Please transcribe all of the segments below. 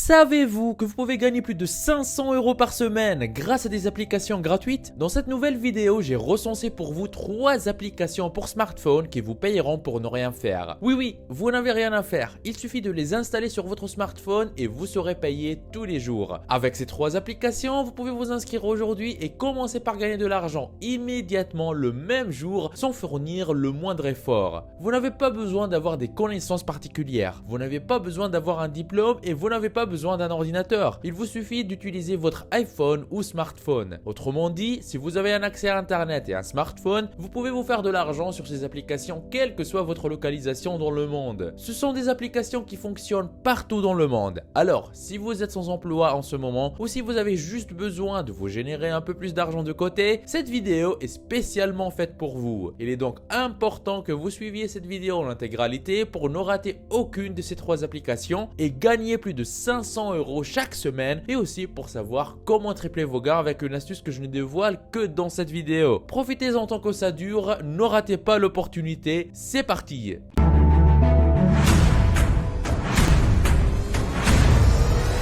Savez-vous que vous pouvez gagner plus de 500 € par semaine grâce à des applications gratuites? Dans cette nouvelle vidéo, j'ai recensé pour vous 3 applications pour smartphone qui vous payeront pour ne rien faire. Oui, vous n'avez rien à faire. Il suffit de les installer sur votre smartphone et vous serez payé tous les jours. Avec ces 3 applications, vous pouvez vous inscrire aujourd'hui et commencer par gagner de l'argent immédiatement le même jour sans fournir le moindre effort. Vous n'avez pas besoin d'avoir des connaissances particulières. Vous n'avez pas besoin d'avoir un diplôme et vous n'avez pas besoin d'un ordinateur. Il vous suffit d'utiliser votre iPhone ou smartphone. Autrement dit, si vous avez un accès à Internet et un smartphone, vous pouvez vous faire de l'argent sur ces applications quelle que soit votre localisation dans le monde. Ce sont des applications qui fonctionnent partout dans le monde. Alors, si vous êtes sans emploi en ce moment ou si vous avez juste besoin de vous générer un peu plus d'argent de côté, cette vidéo est spécialement faite pour vous. Il est donc important que vous suiviez cette vidéo en intégralité pour ne rater aucune de ces 3 applications et gagner plus de 500 € chaque semaine, et aussi pour savoir comment tripler vos gains avec une astuce que je ne dévoile que dans cette vidéo. Profitez-en tant que ça dure, ne ratez pas l'opportunité, c'est parti!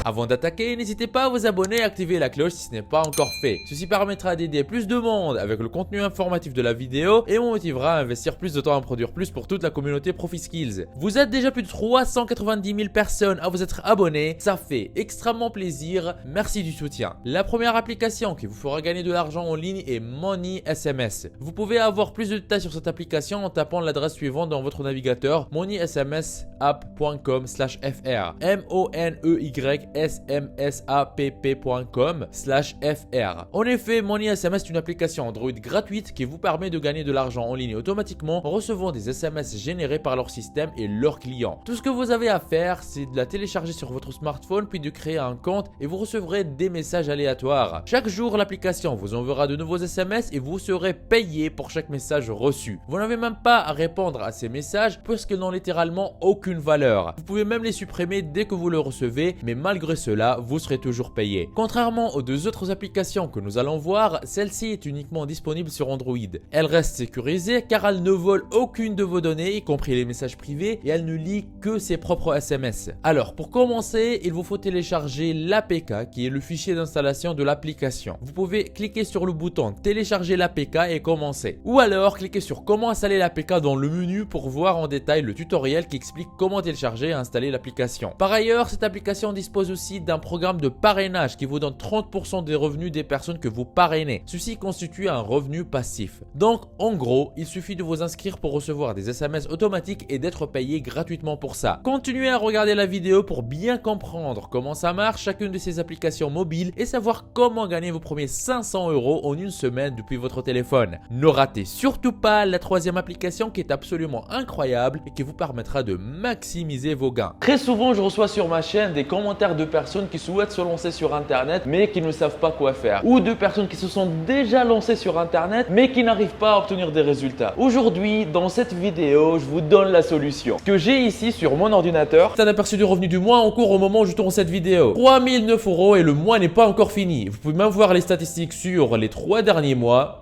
Avant d'attaquer, n'hésitez pas à vous abonner et activer la cloche si ce n'est pas encore fait. Ceci permettra d'aider plus de monde avec le contenu informatif de la vidéo et me motivera à investir plus de temps à produire plus pour toute la communauté ProfiSkills. Vous êtes déjà plus de 390 000 personnes à vous être abonnés, ça fait extrêmement plaisir, merci du soutien. La première application qui vous fera gagner de l'argent en ligne est Money SMS. Vous pouvez avoir plus de détails sur cette application en tapant l'adresse suivante dans votre navigateur, moneysmsapp.com/fr, smsapp.com/fr. En effet, Money SMS est une application Android gratuite qui vous permet de gagner de l'argent en ligne automatiquement en recevant des SMS générés par leur système et leurs clients. Tout ce que vous avez à faire, c'est de la télécharger sur votre smartphone puis de créer un compte et vous recevrez des messages aléatoires. Chaque jour, l'application vous enverra de nouveaux SMS et vous serez payé pour chaque message reçu. Vous n'avez même pas à répondre à ces messages puisqu'ils n'ont littéralement aucune valeur. Vous pouvez même les supprimer dès que vous le recevez, mais malgré cela, vous serez toujours payé. Contrairement aux 2 autres applications que nous allons voir, celle-ci est uniquement disponible sur Android. Elle reste sécurisée car elle ne vole aucune de vos données, y compris les messages privés, et elle ne lit que ses propres SMS. Alors, pour commencer, il vous faut télécharger l'APK qui est le fichier d'installation de l'application. Vous pouvez cliquer sur le bouton télécharger l'APK et commencer. Ou alors, cliquez sur comment installer l'APK dans le menu pour voir en détail le tutoriel qui explique comment télécharger et installer l'application. Par ailleurs, cette application dispose aussi d'un programme de parrainage qui vous donne 30% des revenus des personnes que vous parrainez. Ceci constitue un revenu passif. Donc en gros, il suffit de vous inscrire pour recevoir des SMS automatiques et d'être payé gratuitement pour ça. Continuez à regarder la vidéo pour bien comprendre comment ça marche chacune de ces applications mobiles et savoir comment gagner vos premiers 500 € en une semaine depuis votre téléphone. Ne ratez surtout pas la 3e application qui est absolument incroyable et qui vous permettra de maximiser vos gains. Très souvent, je reçois sur ma chaîne des commentaires de personnes qui souhaitent se lancer sur Internet mais qui ne savent pas quoi faire, ou de personnes qui se sont déjà lancées sur Internet mais qui n'arrivent pas à obtenir des résultats. Aujourd'hui, dans cette vidéo, je vous donne la solution. Ce que j'ai ici sur mon ordinateur, c'est un aperçu du revenu du mois en cours au moment où je tourne cette vidéo. 3009 € et le mois n'est pas encore fini. Vous pouvez même voir les statistiques sur les 3 derniers mois.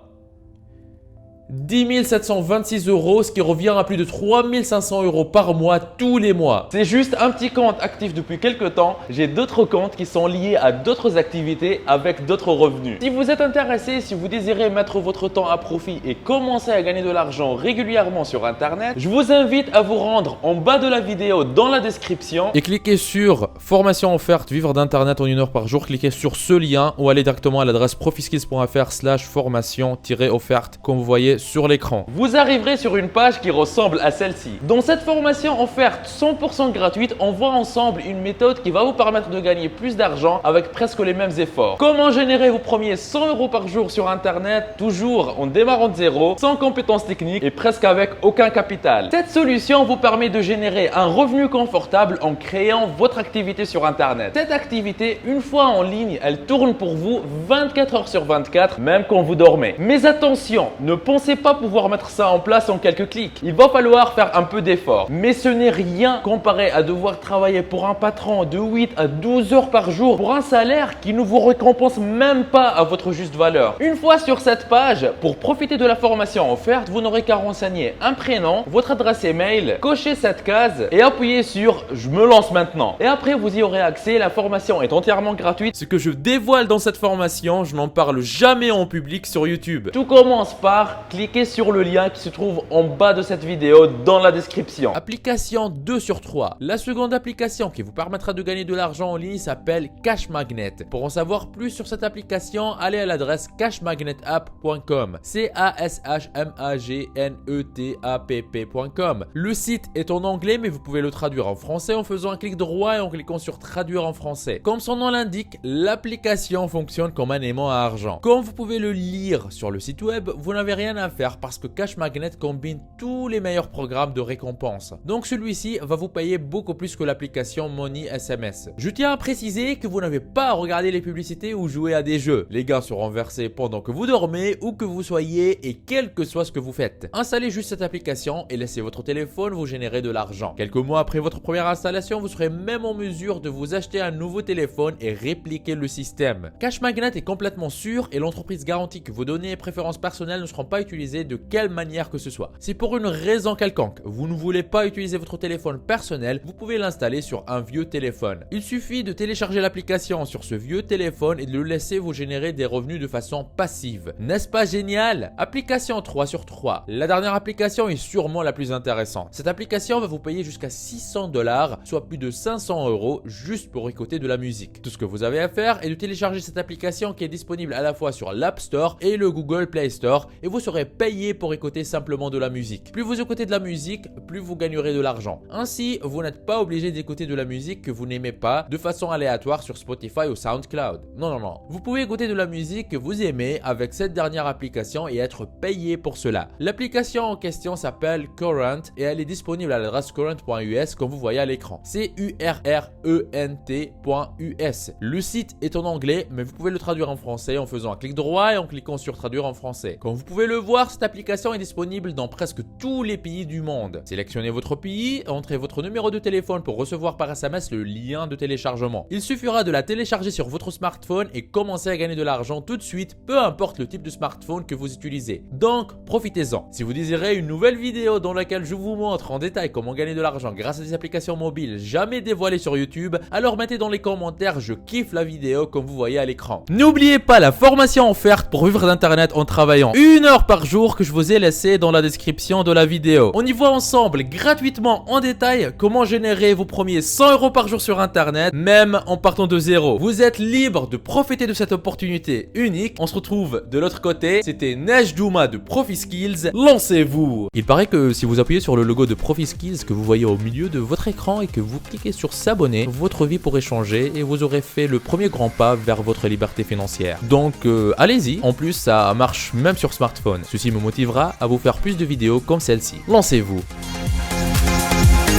10 726 €, ce qui revient à plus de 3 500 € par mois tous les mois. C'est juste un petit compte actif depuis quelques temps. J'ai d'autres comptes qui sont liés à d'autres activités avec d'autres revenus. Si vous êtes intéressé, si vous désirez mettre votre temps à profit et commencer à gagner de l'argent régulièrement sur Internet, je vous invite à vous rendre en bas de la vidéo dans la description et cliquez sur formation offerte vivre d'Internet en 1 heure par jour. Cliquez sur ce lien ou allez directement à l'adresse profiskills.fr/formation-offerte comme vous voyez sur l'écran. Vous arriverez sur une page qui ressemble à celle-ci. Dans cette formation offerte 100% gratuite, on voit ensemble une méthode qui va vous permettre de gagner plus d'argent avec presque les mêmes efforts. Comment générer vos premiers 100 € par jour sur Internet, toujours en démarrant de zéro, sans compétences techniques et presque avec aucun capital. Cette solution vous permet de générer un revenu confortable en créant votre activité sur Internet. Cette activité, une fois en ligne, elle tourne pour vous 24 heures sur 24, même quand vous dormez. Mais attention, ne pensez pensez pas pouvoir mettre ça en place en quelques clics. Il va falloir faire un peu d'effort. Mais ce n'est rien comparé à devoir travailler pour un patron de 8 à 12 heures par jour pour un salaire qui ne vous récompense même pas à votre juste valeur. Une fois sur cette page, pour profiter de la formation offerte, vous n'aurez qu'à renseigner un prénom, votre adresse email, cocher cette case et appuyer sur « Je me lance maintenant ». Et après, vous y aurez accès. La formation est entièrement gratuite. Ce que je dévoile dans cette formation, je n'en parle jamais en public sur YouTube. Tout commence par cliquer sur le lien qui se trouve en bas de cette vidéo dans la description. Application 2 sur 3. La seconde application qui vous permettra de gagner de l'argent en ligne s'appelle Cash Magnet. Pour en savoir plus sur cette application, allez à l'adresse cashmagnetapp.com. cashmagnetapp.com. Le site est en anglais, mais vous pouvez le traduire en français en faisant un clic droit et en cliquant sur traduire en français. Comme son nom l'indique, l'application fonctionne comme un aimant à argent. Comme vous pouvez le lire sur le site web, vous n'avez rien à faire parce que Cash Magnet combine tous les meilleurs programmes de récompense. Donc celui-ci va vous payer beaucoup plus que l'application Money SMS. Je tiens à préciser que vous n'avez pas à regarder les publicités ou jouer à des jeux. Les gains seront versés pendant que vous dormez, où que vous soyez et quel que soit ce que vous faites. Installez juste cette application et laissez votre téléphone vous générer de l'argent. Quelques mois après votre première installation, vous serez même en mesure de vous acheter un nouveau téléphone et répliquer le système. Cash Magnet est complètement sûr et l'entreprise garantit que vos données et préférences personnelles ne seront pas utilisées de quelle manière que ce soit. Si pour une raison quelconque, vous ne voulez pas utiliser votre téléphone personnel, vous pouvez l'installer sur un vieux téléphone. Il suffit de télécharger l'application sur ce vieux téléphone et de le laisser vous générer des revenus de façon passive. N'est-ce pas génial? Application 3 sur 3. La dernière application est sûrement la plus intéressante. Cette application va vous payer jusqu'à 600 $, soit plus de 500 € juste pour écouter de la musique. Tout ce que vous avez à faire est de télécharger cette application qui est disponible à la fois sur l'App Store et le Google Play Store et vous serez payé pour écouter simplement de la musique. Plus vous écoutez de la musique, plus vous gagnerez de l'argent. Ainsi, vous n'êtes pas obligé d'écouter de la musique que vous n'aimez pas de façon aléatoire sur Spotify ou SoundCloud. Non, non, non. Vous pouvez écouter de la musique que vous aimez avec cette dernière application et être payé pour cela. L'application en question s'appelle Current et elle est disponible à l'adresse current.us comme vous voyez à l'écran. current.us. Le site est en anglais, mais vous pouvez le traduire en français en faisant un clic droit et en cliquant sur traduire en français. Comme vous pouvez le voir, cette application est disponible dans presque tous les pays du monde. Sélectionnez votre pays, entrez votre numéro de téléphone pour recevoir par SMS le lien de téléchargement. Il suffira de la télécharger sur votre smartphone et commencer à gagner de l'argent tout de suite, peu importe le type de smartphone que vous utilisez. Donc, profitez-en. Si vous désirez une nouvelle vidéo dans laquelle je vous montre en détail comment gagner de l'argent grâce à des applications mobiles jamais dévoilées sur YouTube, alors mettez dans les commentaires je kiffe la vidéo comme vous voyez à l'écran. N'oubliez pas la formation offerte pour vivre d'internet en travaillant 1 heure par jour que je vous ai laissé dans la description de la vidéo. On y voit ensemble gratuitement en détail comment générer vos premiers 100 € par jour sur internet, même en partant de zéro. Vous êtes libre de profiter de cette opportunité unique. On se retrouve de l'autre côté. C'était Nejdouma de ProfiSkills. Lancez-vous! Il paraît que si vous appuyez sur le logo de ProfiSkills que vous voyez au milieu de votre écran et que vous cliquez sur s'abonner, votre vie pourrait changer et vous aurez fait le premier grand pas vers votre liberté financière. Donc allez-y. En plus, ça marche même sur smartphone. Ceci me motivera à vous faire plus de vidéos comme celle-ci. Lancez-vous!